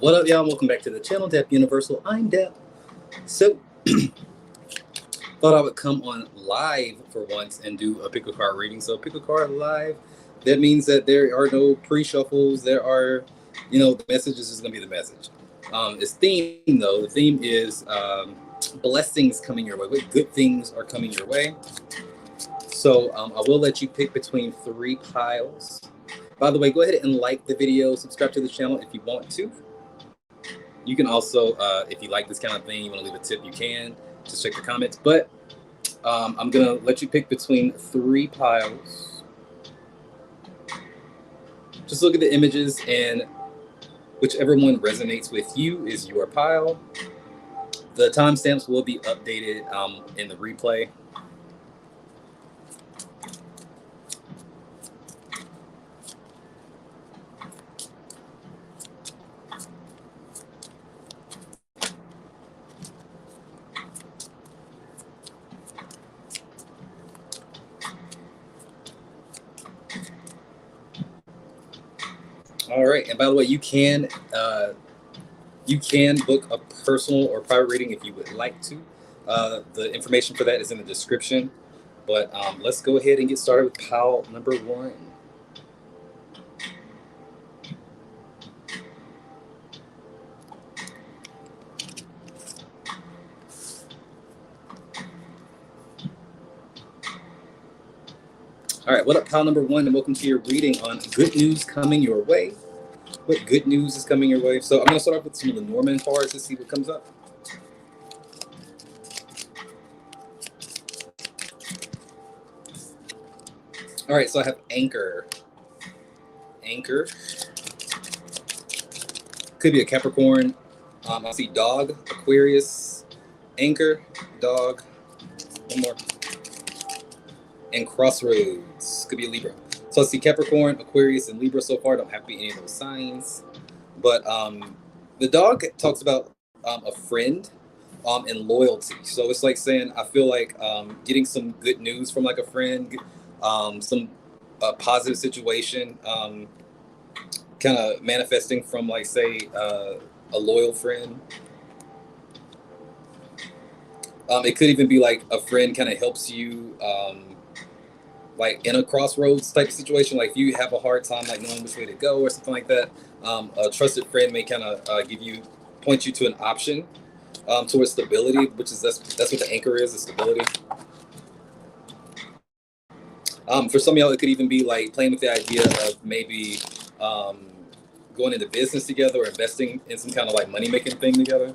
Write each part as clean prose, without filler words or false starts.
What up, y'all? Welcome back to the channel, Dap Universal. I'm Dap. So, thought I would come on live for once and do a pick a card reading. So, pick a card live. That means that there are no pre-shuffles. There are, the message is just going to be the message. It's theme, though. The theme is blessings coming your way. What good things are coming your way? So, I will let you pick between 3 piles. By the way, go ahead and like the video, subscribe to the channel if you want to. You can also, if you like this kind of thing, you want to leave a tip, you can. Just check the comments. But I'm going to let you pick between 3 piles. Just look at the images, and whichever one resonates with you is your pile. The timestamps will be updated in the replay. All right, and by the way, you can book a personal or private reading if you would like to. The information for that is in the description. But let's go ahead and get started with pile number 1. All right, what up, pile number 1, and welcome to your reading on good news coming your way. What good news is coming your way? So I'm going to start off with some of the Norman cards to see what comes up. All right, so I have Anchor. Anchor. Could be a Capricorn. I see Dog, Aquarius, Anchor, Dog, one more. And Crossroads, could be a Libra. So I see Capricorn, Aquarius, and Libra so far. Don't have to be any of those signs. But the dog talks about a friend and loyalty. So it's like saying, I feel like getting some good news from like a friend, some positive situation, kind of manifesting from like, say, a loyal friend. It could even be like a friend kind of helps you like in a crossroads type of situation, like if you have a hard time like knowing which way to go or something like that, a trusted friend may kind of point you to an option towards stability, which is that's what the anchor is, the stability. For some of y'all, it could even be like playing with the idea of maybe going into business together or investing in some kind of like money making thing together,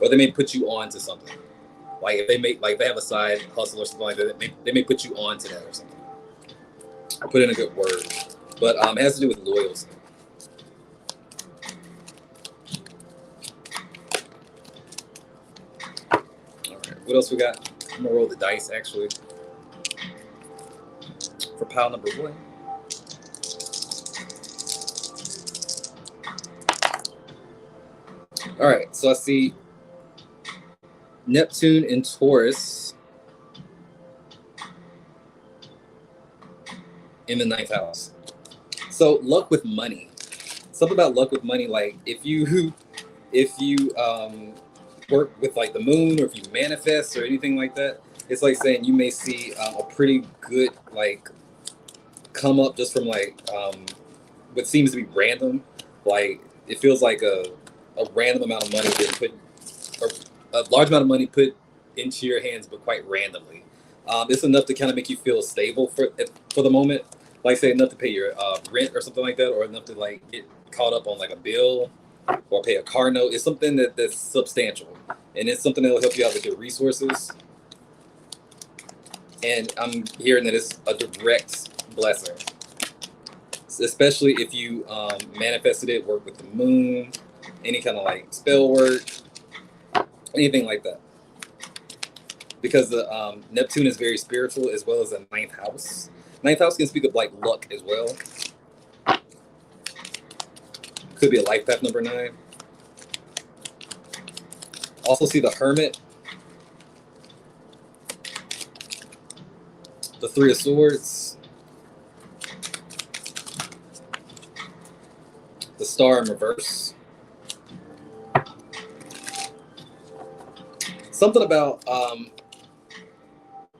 or they may put you on to something. Like if they have a side hustle or something like that, they may put you on to that or something. I put in a good word, but it has to do with loyalty. All right, what else we got? I'm gonna roll the dice actually for pile number 1. All right, so I see Neptune in Taurus in the 9th house. So luck with money. Something about luck with money, like if you work with like the moon, or if you manifest or anything like that, it's like saying you may see a pretty good like come up just from like what seems to be random. Like it feels like a random amount of money being put, or a large amount of money put into your hands, but quite randomly. It's enough to kind of make you feel stable for the moment. Like say enough to pay your rent or something like that, or enough to like get caught up on like a bill or pay a car note. It's something that's substantial, and it's something that'll help you out with your resources. And I'm hearing that it's a direct blessing, especially if you manifested it, work with the moon, any kind of like spell work, anything like that. Because the Neptune is very spiritual, as well as the 9th house. 9th house can speak of like luck as well. Could be a life path number 9. Also see the Hermit, the 3 of Swords, the Star in reverse. Something about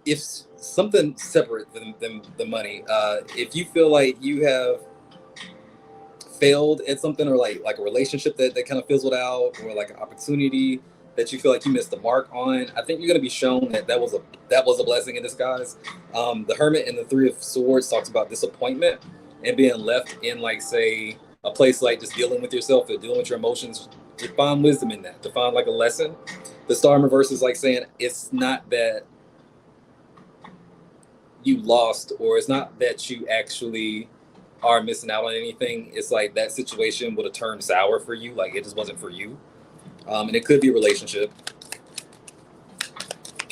if something separate than the money. If you feel like you have failed at something, or like a relationship that kind of fizzled out, or like an opportunity that you feel like you missed the mark on, I think you're going to be shown that was a blessing in disguise. The Hermit and the Three of Swords talks about disappointment and being left in, like, say, a place like just dealing with yourself or dealing with your emotions. To find wisdom in that, to find like a lesson. The Star in reverse is like saying it's not that you lost, or it's not that you actually are missing out on anything. It's like that situation would have turned sour for you, like it just wasn't for you. And it could be a relationship,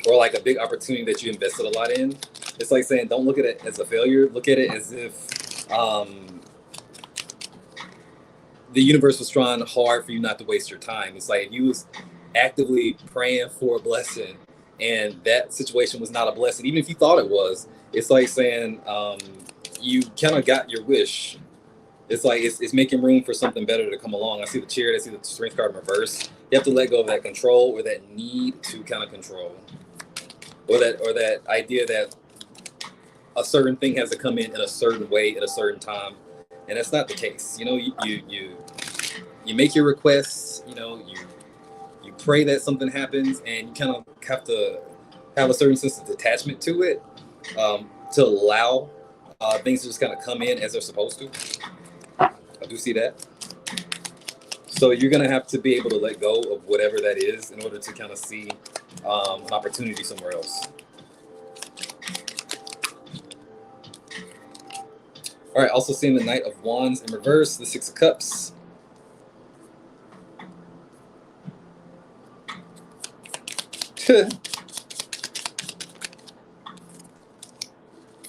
or like a big opportunity that you invested a lot in. It's like saying, don't look at it as a failure. Look at it as if the universe was trying hard for you not to waste your time. It's like if you was actively praying for a blessing and that situation was not a blessing, even if you thought it was, it's like saying you kind of got your wish. It's like it's making room for something better to come along. I see the Chariot, I see the Strength card in reverse. You have to let go of that control, or that need to kind of control, or that idea that a certain thing has to come in a certain way at a certain time, and that's not the case. You know, you make your requests. You know, you pray that something happens, and you kind of have to have a certain sense of detachment to it, to allow things to just kind of come in as they're supposed to. I do see that. So you're going to have to be able to let go of whatever that is in order to kind of see an opportunity somewhere else. All right, also seeing the Knight of Wands in reverse, the Six of Cups.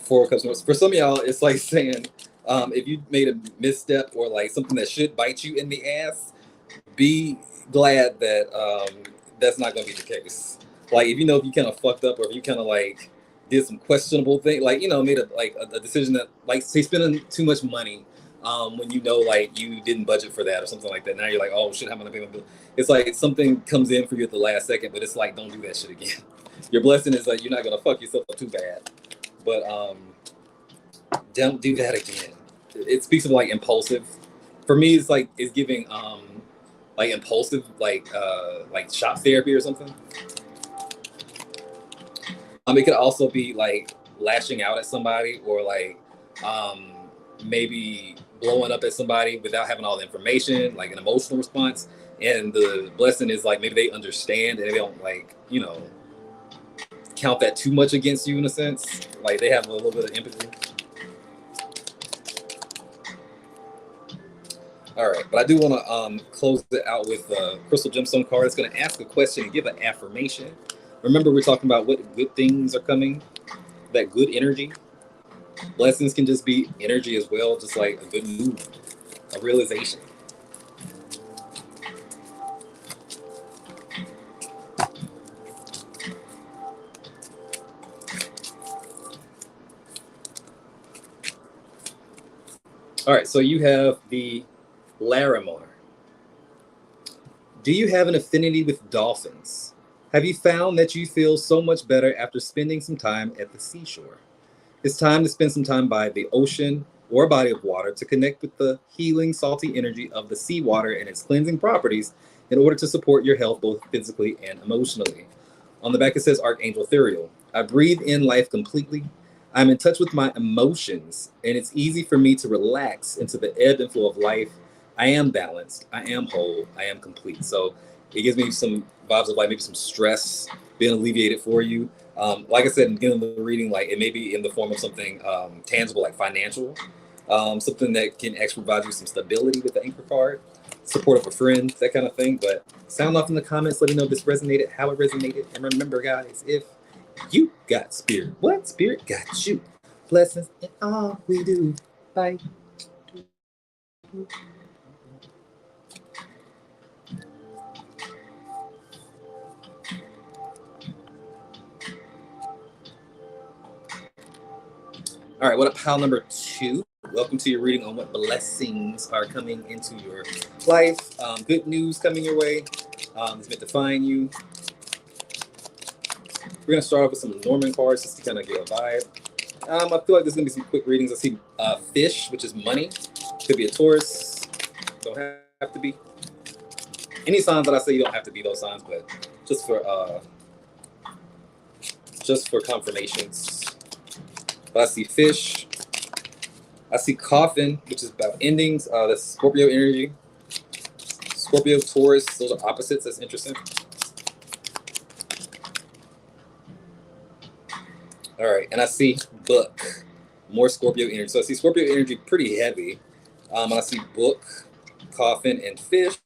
Four of Cups. For some of y'all, it's like saying, if you made a misstep or like something that should bite you in the ass, be glad that that's not going to be the case. Like, if you know, if you kind of fucked up, or if you kind of like did some questionable thing, like, you know, made a decision that, like, say, spending too much money when you know, like, you didn't budget for that or something like that. Now you're like, oh shit, how am I going to pay my bill? It's like something comes in for you at the last second, but it's like, don't do that shit again. Your blessing is like, you're not going to fuck yourself up too bad. But don't do that again. It speaks of like impulsive. For me, it's like it's giving like impulsive, like shop therapy or something. It could also be like lashing out at somebody, or like maybe blowing up at somebody without having all the information, like an emotional response. And the blessing is like maybe they understand and they don't, like, you know, count that too much against you in a sense. Like they have a little bit of empathy. All right, but I do want to close it out with a Crystal Gemstone card. It's going to ask a question and give an affirmation. Remember, we're talking about what good things are coming, that good energy. Blessings can just be energy as well, just like a good mood, a realization. All right, so you have the Larimar. Do you have an affinity with dolphins? Have you found that you feel so much better after spending some time at the seashore? It's time to spend some time by the ocean or a body of water to connect with the healing, salty energy of the seawater and its cleansing properties in order to support your health both physically and emotionally. On the back it says Archangel Therial. I breathe in life completely. I'm in touch with my emotions, and it's easy for me to relax into the ebb and flow of life. I am balanced. I am whole. I am complete. So it gives me some vibes of like maybe some stress being alleviated for you. Like I said in the beginning of the reading, like it may be in the form of something tangible, like financial, something that can actually provide you some stability with the Anchor card, support of a friend, that kind of thing. But sound off in the comments. Let me know if this resonated, how it resonated. And remember, guys, if you got spirit, what spirit got you? Blessings in all we do. Bye. All right, what up, pile number 2? Welcome to your reading on what blessings are coming into your life. Good news coming your way. It's meant to find you. We're going to start off with some Norman cards just to kind of get a vibe. I feel like there's going to be some quick readings. I see fish, which is money. Could be a Taurus. Don't have to be. Any signs that I say you don't have to be those signs, but just for confirmations. But I see fish. I see coffin, which is about endings. That's Scorpio energy. Scorpio, Taurus, those are opposites. That's interesting. All right, and I see book, more Scorpio energy. So I see Scorpio energy pretty heavy. I see book, coffin, and fish.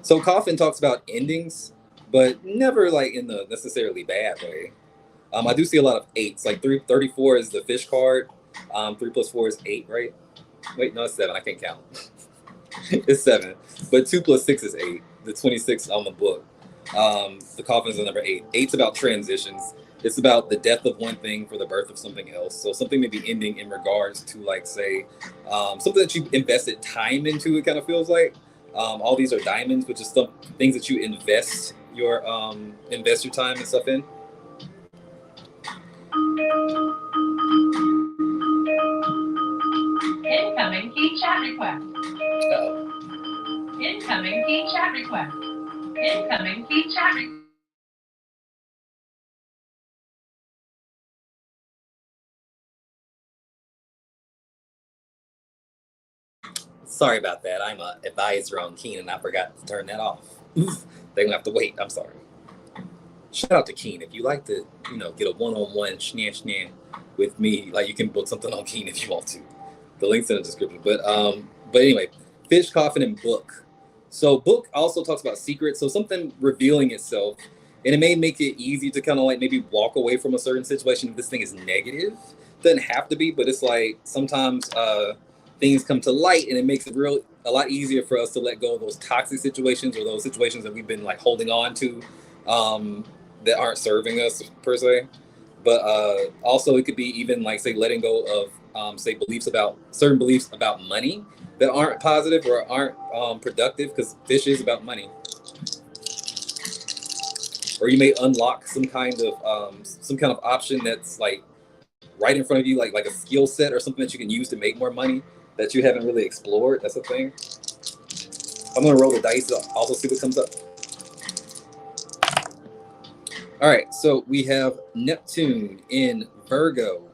So coffin talks about endings, but never like in the necessarily bad way. I do see a lot of eights, like 34 is the fish card. 3 plus 4 is 8, right? Wait, no, it's 7. I can't count. It's 7. But 2 plus 6 is 8. The 26 on the book. The coffin is the number 8. 8's about transitions. It's about the death of one thing for the birth of something else. So something may be ending in regards to, like, say, something that you invested time into, it kind of feels like. All these are diamonds, which is some things that you invest your time and stuff in. Incoming key chat request. Uh-oh. Incoming key chat request. Incoming key chat request. Sorry about that. I'm a advisor on Keen and I forgot to turn that off. They're gonna have to wait. I'm sorry. Shout out to Keen. If you like to, get a one-on-one schnan with me, like you can book something on Keen if you want to. The link's in the description. But anyway, fish, coffin, and book. So book also talks about secrets. So something revealing itself, and it may make it easy to kind of like maybe walk away from a certain situation if this thing is negative. Doesn't have to be, but it's like sometimes things come to light, and it makes it a lot easier for us to let go of those toxic situations or those situations that we've been like holding on to that aren't serving us per se. But also it could be even like, say, letting go of say certain beliefs about money that aren't positive or aren't productive, because fish is about money. Or you may unlock some kind of option that's like right in front of you, like a skill set or something that you can use to make more money that you haven't really explored. That's a thing. I'm gonna roll the dice to also see what comes up. All right, so we have Neptune in Virgo.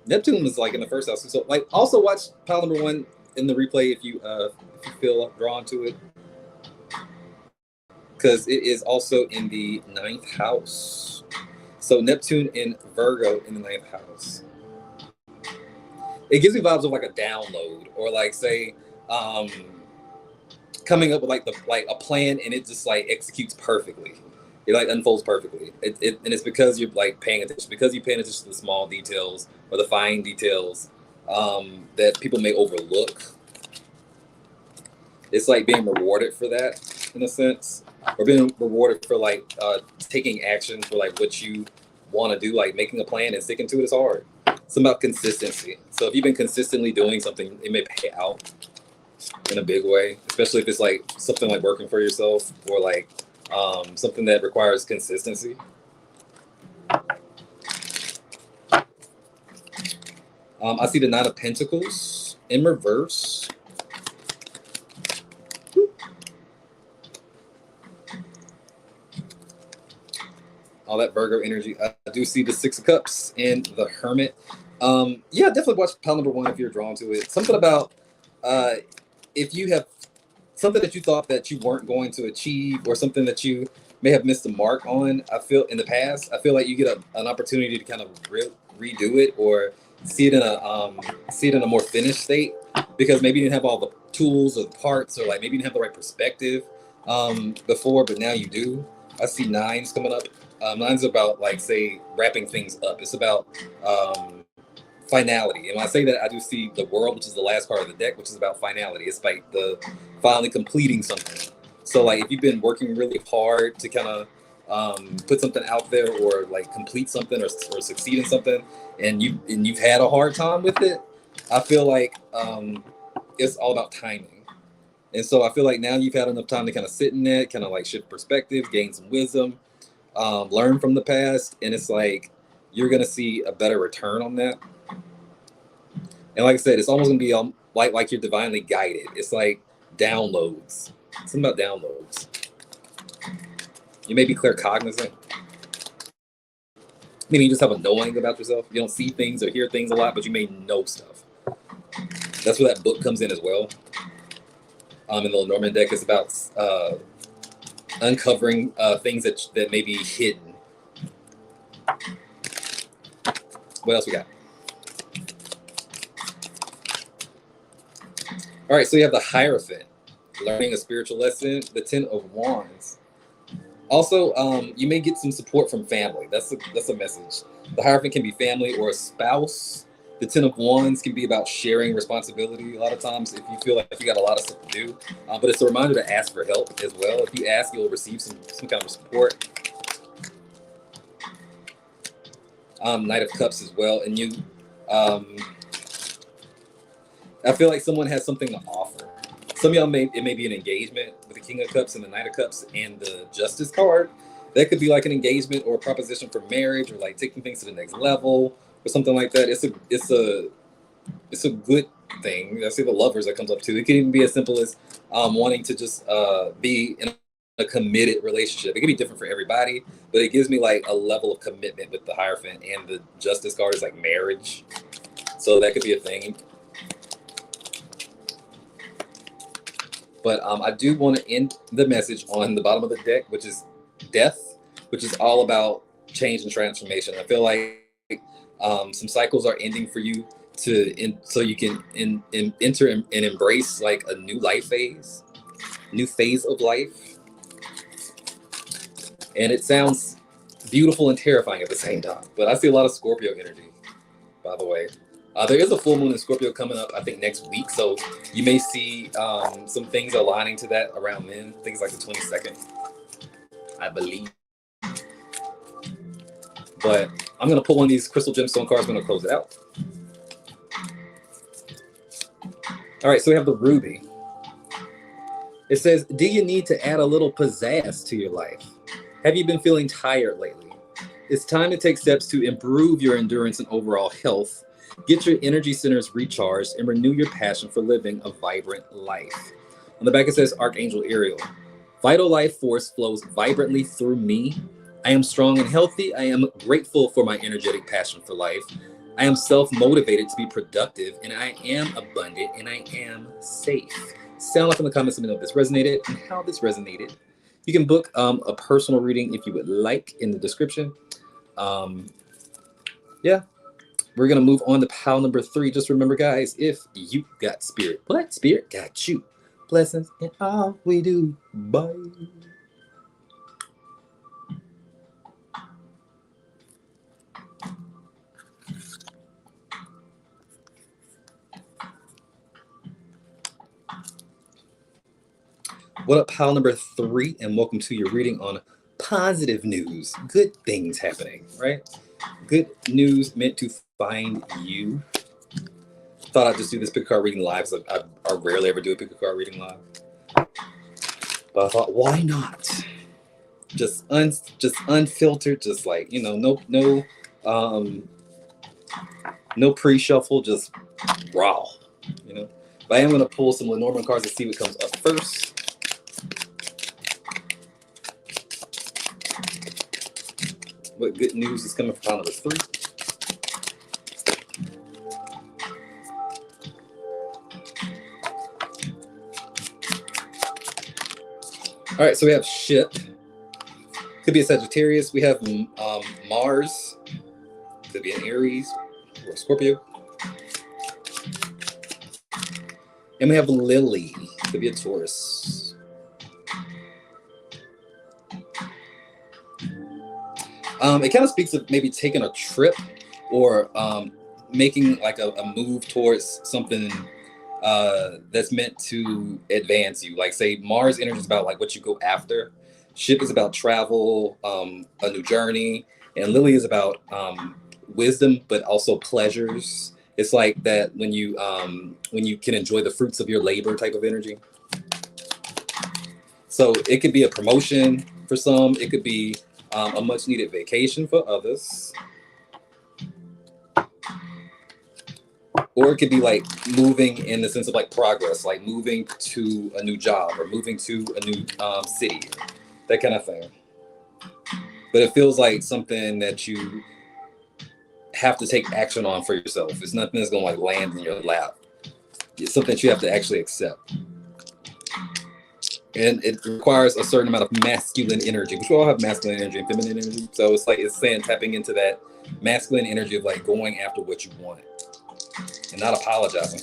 Neptune was like in the first house. So like also watch pile number 1 in the replay if you feel drawn to it, because it is also in the 9th house. So Neptune in Virgo in the 9th house. It gives me vibes of like a download, or like, say, coming up with like a plan, and it just like executes perfectly. It like unfolds perfectly. And it's because you're like paying attention, because you're paying attention to the small details or the fine details that people may overlook. It's like being rewarded for that in a sense, or being rewarded for like taking action for like what you want to do, like making a plan and sticking to it is hard. It's about consistency. So if you've been consistently doing something, it may pay out in a big way, especially if it's like something like working for yourself, or like something that requires consistency. I see the 9 of Pentacles in reverse. All that Virgo energy. I do see the 6 of Cups and the Hermit. Yeah, definitely watch pile number 1 if you're drawn to it. Something about if you have something that you thought that you weren't going to achieve, or something that you may have missed the mark on. I feel in the past, I feel like you get an opportunity to kind of redo it, or see it in a more finished state, because maybe you didn't have all the tools or the parts, or like maybe you didn't have the right perspective before, but now you do. I see 9s coming up. 9's about like, say, wrapping things up. It's about finality. And when I say that, I do see the World, which is the last card of the deck, which is about finality. It's like the finally completing something. So like if you've been working really hard to kind of put something out there or like complete something or succeed in something, and you've had a hard time with it, I feel like it's all about timing. And so I feel like now you've had enough time to kind of sit in that, kind of like shift perspective, gain some wisdom, learn from the past, and it's like you're gonna see a better return on that. And like I said, it's almost gonna be like you're divinely guided. It's like downloads. Something about downloads. You may be claircognizant. Maybe you just have a knowing about yourself. You don't see things or hear things a lot, but you may know stuff. That's where that book comes in as well. In the Lenormand deck, it's about uncovering things that may be hidden. What else we got? All right, so you have the Hierophant, learning a spiritual lesson, the Ten of Wands. Also, you may get some support from family. That's a message. The Hierophant can be family or a spouse. The Ten of Wands can be about sharing responsibility. A lot of times, if you feel like you got a lot of stuff to do, but it's a reminder to ask for help as well. If you ask, you'll receive some kind of support. Knight of Cups as well, and you. I feel like someone has something to offer. Some of y'all it may be an engagement with the King of Cups and the Knight of Cups and the Justice card. That could be like an engagement or a proposition for marriage or like taking things to the next level or something like that. It's a good thing. I see the Lovers that comes up too. It can even be as simple as wanting to just be in a committed relationship. It can be different for everybody, but it gives me like a level of commitment with the Hierophant, and the Justice card is like marriage. So that could be a thing. But I do want to end the message on the bottom of the deck, which is Death, which is all about change and transformation. I feel like some cycles are ending for you so you can enter and embrace like a new phase of life. And it sounds beautiful and terrifying at the same time. But I see a lot of Scorpio energy, by the way. There is a full moon in Scorpio coming up, I think, next week. So you may see some things aligning to that around then. Things like the 22nd, I believe. But I'm going to pull one of these crystal gemstone cards. I'm going to close it out. All right, so we have the Ruby. It says, do you need to add a little pizzazz to your life? Have you been feeling tired lately? It's time to take steps to improve your endurance and overall health. Get your energy centers recharged and renew your passion for living a vibrant life. On the back it says Archangel Ariel. Vital life force flows vibrantly through me. I am strong and healthy. I am grateful for my energetic passion for life. I am self-motivated to be productive, and I am abundant, and I am safe. Sound off in the comments. Let me know if this resonated and how this resonated. You can book a personal reading if you would like in the description. Yeah. We're going to move on to pile number 3. Just remember, guys, if you got spirit, what? Spirit got you. Blessings in all we do. Bye. What up, pile number 3, and welcome to your reading on positive news. Good things happening, right? Good news meant to find you. Thought I'd just do this pick a card reading live. So I rarely ever do a pick a card reading live, but I thought, why not? Just unfiltered, just like, you know, no pre-shuffle, just raw, you know. But I am gonna pull some Lenormand cards to see what comes up first. What good news is coming from pile number 3? All right, so we have Ship. Could be a Sagittarius. We have Mars. Could be an Aries or a Scorpio. And we have Lily. Could be a Taurus. It kind of speaks of maybe taking a trip or making like a move towards something that's meant to advance you. Like, say Mars energy is about like what you go after. Ship is about travel, a new journey, and Lily is about wisdom, but also pleasures. It's like that when you can enjoy the fruits of your labor type of energy. So it could be a promotion for some. It could be a much needed vacation for others. Or it could be like moving in the sense of like progress, like moving to a new job or moving to a new city, that kind of thing. But it feels like something that you have to take action on for yourself. It's nothing that's going to like land in your lap. It's something that you have to actually accept. And it requires a certain amount of masculine energy, which we all have masculine energy and feminine energy. So it's like it's saying tapping into that masculine energy of like going after what you want and not apologizing.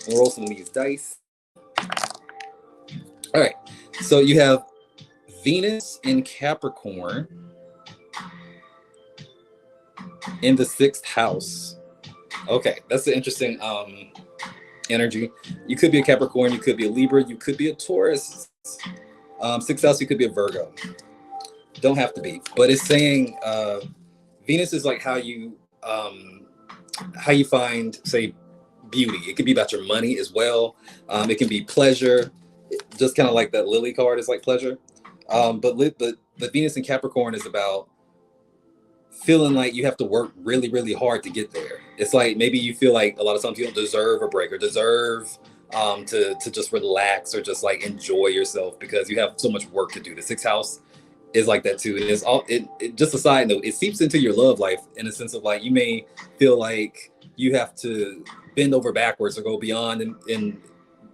We'll roll some of these dice. All right. So you have Venus in Capricorn in the 6th house. Okay, that's an interesting energy. You could be a Capricorn, you could be a Libra, you could be a Taurus. 6th house, you could be a Virgo. Don't have to be, but it's saying Venus is like how you find, say, beauty. It could be about your money as well. It can be pleasure, just kind of like that Lily card is like pleasure. But the Venus in Capricorn is about feeling like you have to work really, really hard to get there. It's like maybe you feel like a lot of times you don't deserve a break or deserve to just relax or just like enjoy yourself because you have so much work to do. The 6th house is like that too. And it's all it just a side note, it seeps into your love life in a sense of like you may feel like you have to bend over backwards or go beyond and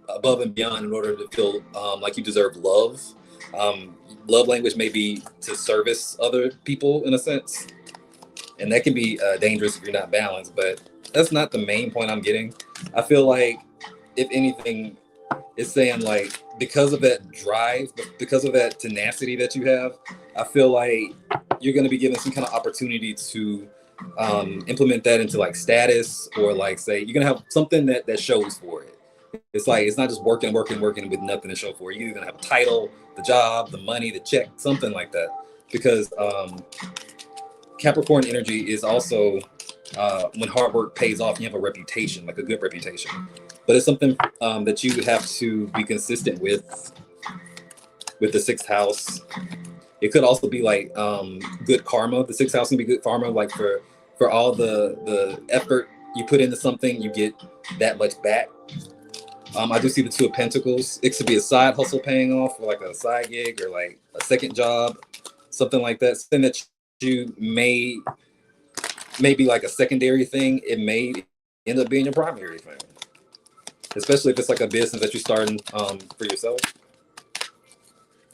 above and beyond in order to feel like you deserve love. Love language may be to service other people in a sense. And that can be dangerous if you're not balanced, but that's not the main point I'm getting. I feel like, if anything, it's saying like, because of that drive, because of that tenacity that you have, I feel like you're going to be given some kind of opportunity to implement that into like status or like say, you're going to have something that shows for it. It's like, it's not just working with nothing to show for it. You're going to have a title, the job, the money, the check, something like that. Because Capricorn energy is also when hard work pays off, you have a reputation, like a good reputation. But it's something that you have to be consistent with the 6th house. It could also be like good karma. The 6th house can be good karma, like for all the effort you put into something, you get that much back. I do see the 2 of Pentacles. It could be a side hustle paying off, or like a side gig, or like a second job, something like that. Something that you may be like a secondary thing. It may end up being your primary thing, especially if it's like a business that you're starting for yourself.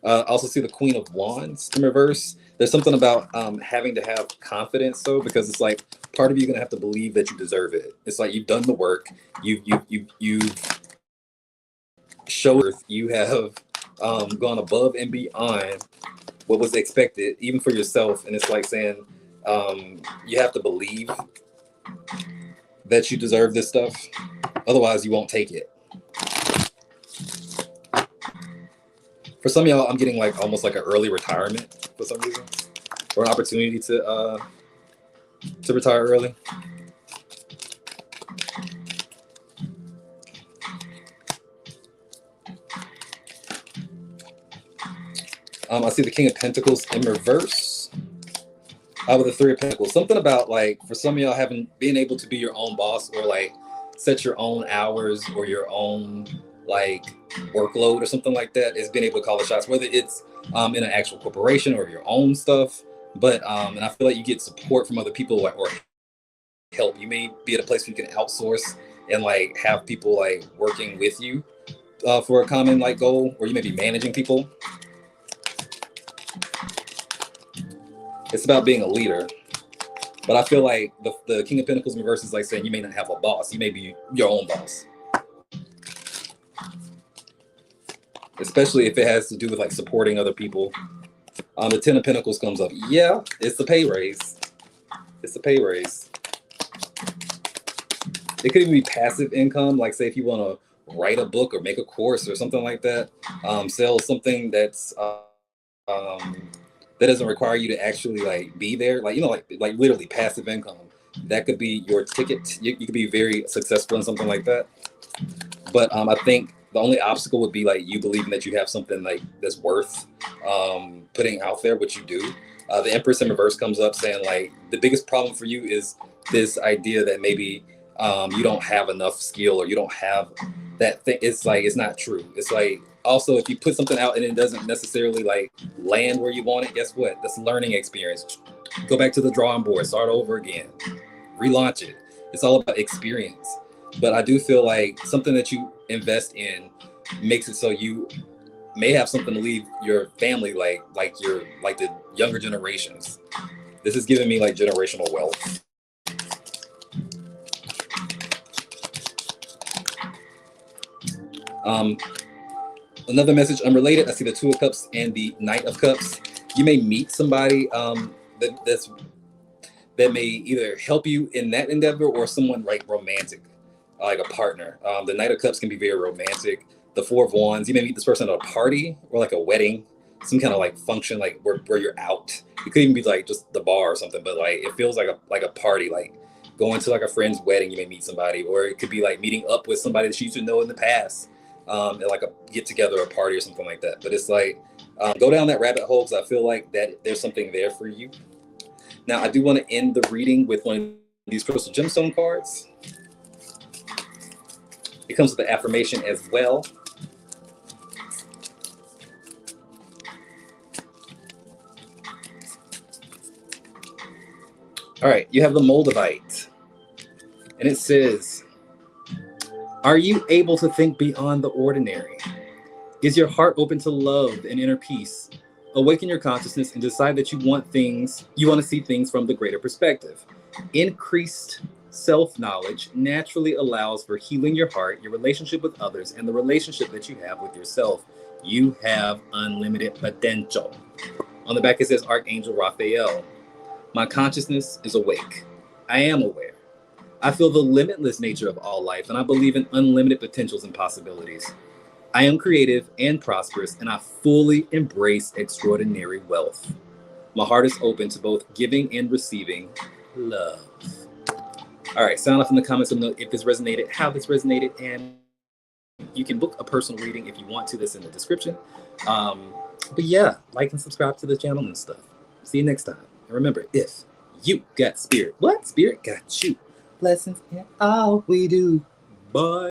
I also see the Queen of Wands in reverse. There's something about having to have confidence, though, because it's like part of you gonna have to believe that you deserve it. It's like you've done the work. You've showed you have gone above and beyond what was expected, even for yourself. And it's like saying you have to believe that you deserve this stuff. Otherwise, you won't take it. For some of y'all, I'm getting like almost like an early retirement for some reason, or an opportunity to retire early. I see the King of Pentacles in reverse. With the 3 of Pentacles. Something about like, for some of y'all being able to be your own boss or like set your own hours or your own like workload or something like that, is being able to call the shots, whether it's in an actual corporation or your own stuff. But and I feel like you get support from other people or help. You may be at a place where you can outsource and like have people like working with you for a common like goal, or you may be managing people. It's about being a leader. But I feel like the King of Pentacles in reverse is like saying you may not have a boss. You may be your own boss. Especially if it has to do with like supporting other people. The 10 of Pentacles comes up. Yeah, it's the pay raise. It's the pay raise. It could even be passive income. Like say if you want to write a book or make a course or something like that. Sell something that's that doesn't require you to actually like be there, like like literally passive income. That could be your ticket. You could be very successful in something like that. But I think the only obstacle would be like you believing that you have something like that's worth putting out there, which you do. The Empress in reverse comes up saying like the biggest problem for you is this idea that maybe you don't have enough skill or you don't have that thing. It's like it's not true. It's like also if you put something out and it doesn't necessarily like land where you want it, guess what? That's a learning experience. Go back to the drawing board, start over again, relaunch it. It's all about experience. But I do feel like something that you invest in makes it so you may have something to leave your family, like the younger generations. This is giving me like generational wealth. Another message unrelated. I see the Two of Cups and the Knight of Cups. You may meet somebody that may either help you in that endeavor or someone like romantic, like a partner. The Knight of Cups can be very romantic. The Four of Wands, you may meet this person at a party or like a wedding, some kind of like function, like where you're out. It could even be like just the bar or something, but like it feels like a party, like going to like a friend's wedding, you may meet somebody, or it could be like meeting up with somebody that you used to know in the past, at like a get together or party or something like that. But it's like go down that rabbit hole because I feel like that there's something there for you. Now I do want to end the reading with one of these crystal gemstone cards. It comes with the affirmation as well. All right, you have the Moldavite. And it says, are you able to think beyond the ordinary? Is your heart open to love and inner peace? Awaken your consciousness and decide that you want to see things from the greater perspective. Increased self-knowledge naturally allows for healing your heart, your relationship with others, and the relationship that you have with yourself. You have unlimited potential. On the back it says Archangel Raphael. My consciousness is awake. I am aware. I feel the limitless nature of all life, and I believe in unlimited potentials and possibilities. I am creative and prosperous, and I fully embrace extraordinary wealth. My heart is open to both giving and receiving love. All right, sound off in the comments if this resonated, how this resonated, and you can book a personal reading if you want to. That's in the description. But yeah, like and subscribe to the channel and stuff. See you next time. And remember, if you got spirit, what? Spirit got you. Blessings in all we do. Bye.